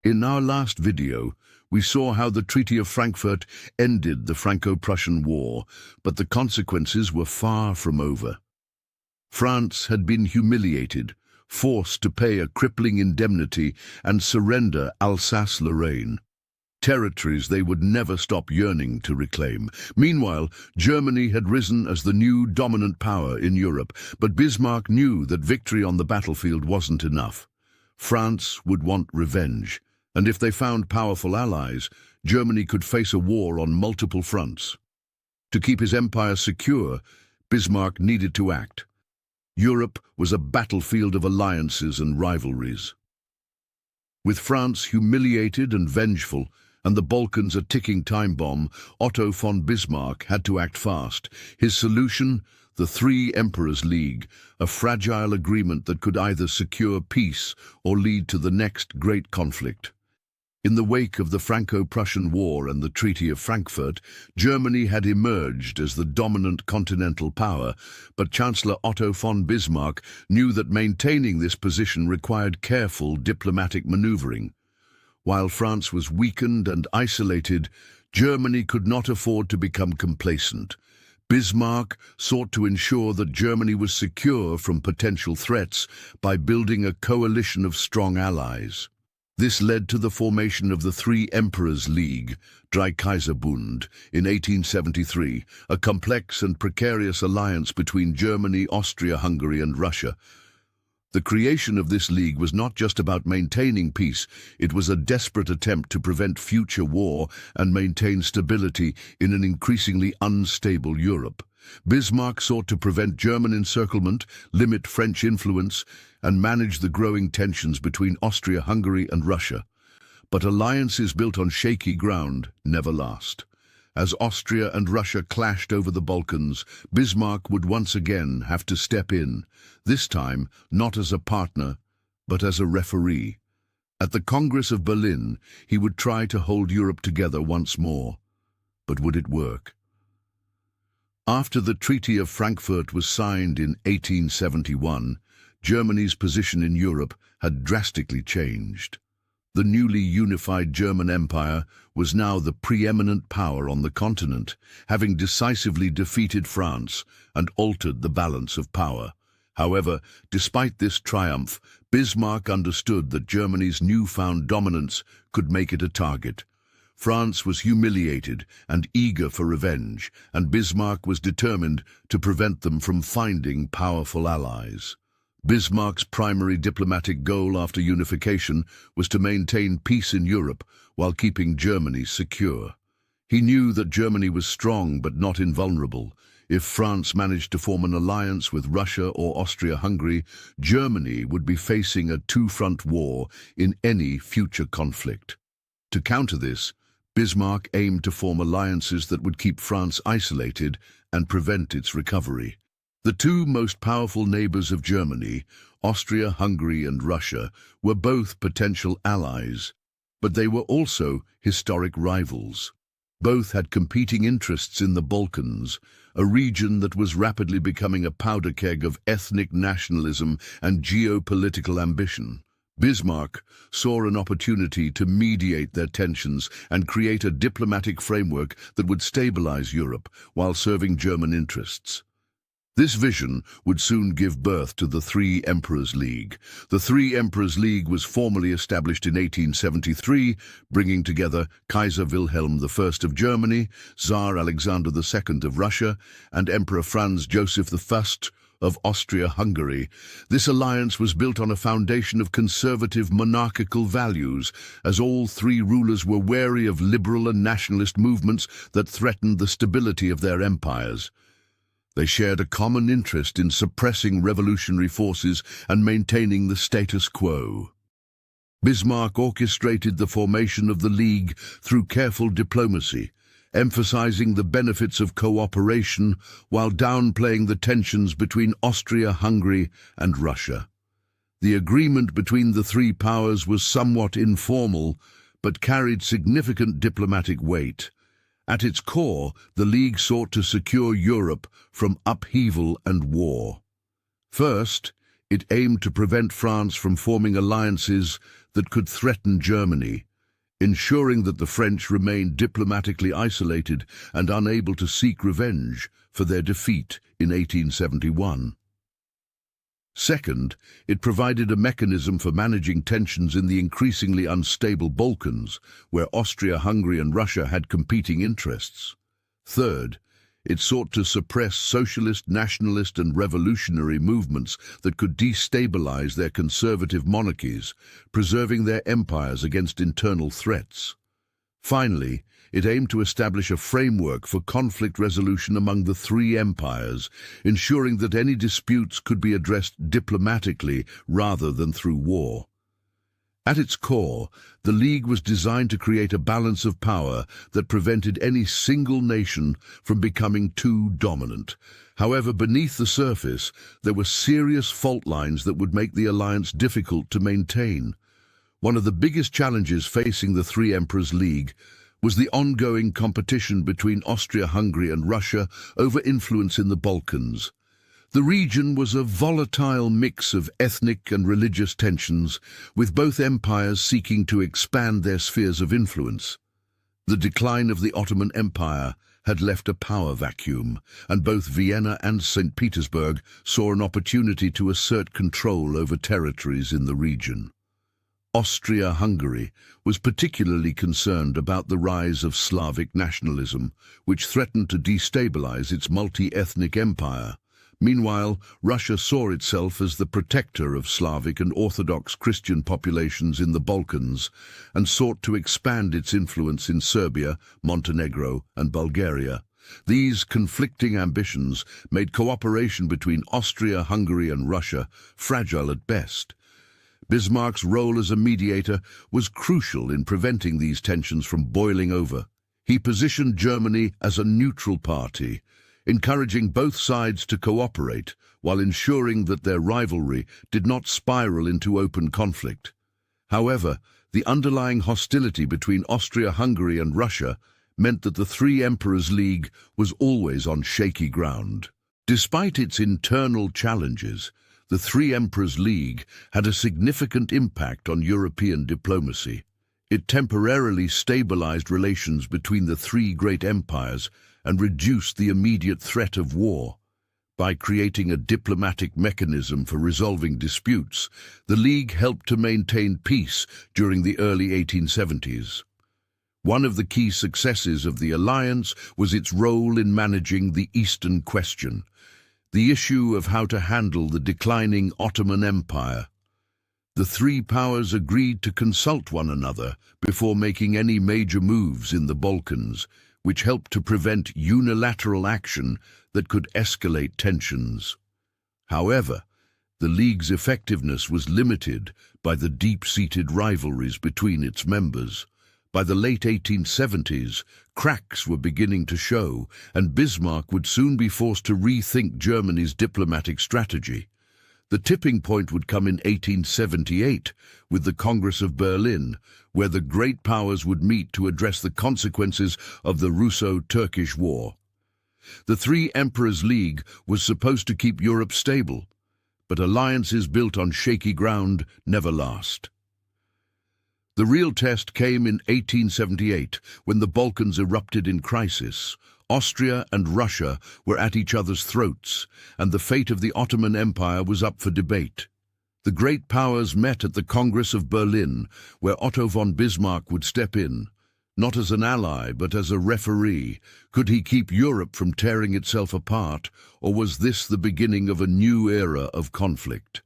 In our last video, we saw how the Treaty of Frankfurt ended the Franco-Prussian War, but the consequences were far from over. France had been humiliated, forced to pay a crippling indemnity and surrender Alsace-Lorraine, territories they would never stop yearning to reclaim. Meanwhile, Germany had risen as the new dominant power in Europe, but Bismarck knew that victory on the battlefield wasn't enough. France would want revenge, and if they found powerful allies, Germany could face a war on multiple fronts. To keep his empire secure, Bismarck needed to act. Europe was a battlefield of alliances and rivalries. With France humiliated and vengeful, and the Balkans a ticking time bomb, Otto von Bismarck had to act fast. His solution? The Three Emperors League, a fragile agreement that could either secure peace or lead to the next great conflict. In the wake of the Franco-Prussian War and the Treaty of Frankfurt, Germany had emerged as the dominant continental power, but Chancellor Otto von Bismarck knew that maintaining this position required careful diplomatic maneuvering. While France was weakened and isolated, Germany could not afford to become complacent. Bismarck sought to ensure that Germany was secure from potential threats by building a coalition of strong allies. This led to the formation of the Three Emperors League, Dreikaiserbund, in 1873, a complex and precarious alliance between Germany, Austria, Hungary, and Russia. The creation of this league was not just about maintaining peace, it was a desperate attempt to prevent future war and maintain stability in an increasingly unstable Europe. Bismarck sought to prevent German encirclement, limit French influence, and manage the growing tensions between Austria, Hungary, and Russia. But alliances built on shaky ground never last. As Austria and Russia clashed over the Balkans, Bismarck would once again have to step in, this time not as a partner, but as a referee. At the Congress of Berlin, he would try to hold Europe together once more. But would it work? After the Treaty of Frankfurt was signed in 1871, Germany's position in Europe had drastically changed. The newly unified German Empire was now the preeminent power on the continent, having decisively defeated France and altered the balance of power. However, despite this triumph, Bismarck understood that Germany's newfound dominance could make it a target. France was humiliated and eager for revenge, and Bismarck was determined to prevent them from finding powerful allies. Bismarck's primary diplomatic goal after unification was to maintain peace in Europe while keeping Germany secure. He knew that Germany was strong but not invulnerable. If France managed to form an alliance with Russia or Austria-Hungary, Germany would be facing a two-front war in any future conflict. To counter this, Bismarck aimed to form alliances that would keep France isolated and prevent its recovery. The two most powerful neighbors of Germany, Austria, Hungary, and Russia, were both potential allies, but they were also historic rivals. Both had competing interests in the Balkans, a region that was rapidly becoming a powder keg of ethnic nationalism and geopolitical ambition. Bismarck saw an opportunity to mediate their tensions and create a diplomatic framework that would stabilize Europe while serving German interests. This vision would soon give birth to the Three Emperors League. The Three Emperors League was formally established in 1873, bringing together Kaiser Wilhelm I of Germany, Tsar Alexander II of Russia, and Emperor Franz Joseph I of Austria-Hungary. This alliance was built on a foundation of conservative monarchical values, as all three rulers were wary of liberal and nationalist movements that threatened the stability of their empires. They shared a common interest in suppressing revolutionary forces and maintaining the status quo. Bismarck orchestrated the formation of the League through careful diplomacy, emphasizing the benefits of cooperation while downplaying the tensions between Austria, Hungary, and Russia. The agreement between the three powers was somewhat informal, but carried significant diplomatic weight. At its core, the League sought to secure Europe from upheaval and war. First, it aimed to prevent France from forming alliances that could threaten Germany, ensuring that the French remained diplomatically isolated and unable to seek revenge for their defeat in 1871. Second, it provided a mechanism for managing tensions in the increasingly unstable Balkans, where Austria, Hungary and Russia had competing interests. Third, it sought to suppress socialist, nationalist and revolutionary movements that could destabilize their conservative monarchies, preserving their empires against internal threats. Finally, it aimed to establish a framework for conflict resolution among the three empires, ensuring that any disputes could be addressed diplomatically rather than through war. At its core, the League was designed to create a balance of power that prevented any single nation from becoming too dominant. However, beneath the surface, there were serious fault lines that would make the alliance difficult to maintain. One of the biggest challenges facing the Three Emperors League was the ongoing competition between Austria, Hungary and Russia over influence in the Balkans. The region was a volatile mix of ethnic and religious tensions, with both empires seeking to expand their spheres of influence. The decline of the Ottoman Empire had left a power vacuum, and both Vienna and St. Petersburg saw an opportunity to assert control over territories in the region. Austria-Hungary was particularly concerned about the rise of Slavic nationalism, which threatened to destabilize its multi-ethnic empire. Meanwhile, Russia saw itself as the protector of Slavic and Orthodox Christian populations in the Balkans and sought to expand its influence in Serbia, Montenegro and Bulgaria. These conflicting ambitions made cooperation between Austria, Hungary and Russia fragile at best. Bismarck's role as a mediator was crucial in preventing these tensions from boiling over. He positioned Germany as a neutral party, encouraging both sides to cooperate while ensuring that their rivalry did not spiral into open conflict. However, the underlying hostility between Austria-Hungary and Russia meant that the Three Emperors League was always on shaky ground. Despite its internal challenges, the Three Emperors League had a significant impact on European diplomacy. It temporarily stabilized relations between the three great empires and reduced the immediate threat of war. By creating a diplomatic mechanism for resolving disputes, the League helped to maintain peace during the early 1870s. One of the key successes of the alliance was its role in managing the Eastern Question, the issue of how to handle the declining Ottoman Empire. The three powers agreed to consult one another before making any major moves in the Balkans, which helped to prevent unilateral action that could escalate tensions. However, the League's effectiveness was limited by the deep-seated rivalries between its members. By the late 1870s, cracks were beginning to show, and Bismarck would soon be forced to rethink Germany's diplomatic strategy. The tipping point would come in 1878 with the Congress of Berlin, where the great powers would meet to address the consequences of the Russo-Turkish War. The Three Emperors League was supposed to keep Europe stable, but alliances built on shaky ground never last. The real test came in 1878, when the Balkans erupted in crisis. Austria and Russia were at each other's throats, and the fate of the Ottoman Empire was up for debate. The great powers met at the Congress of Berlin, where Otto von Bismarck would step in, not as an ally but as a referee. Could he keep Europe from tearing itself apart, or was this the beginning of a new era of conflict?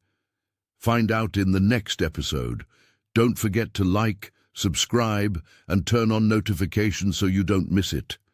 Find out in the next episode. Don't forget to like, subscribe, and turn on notifications so you don't miss it.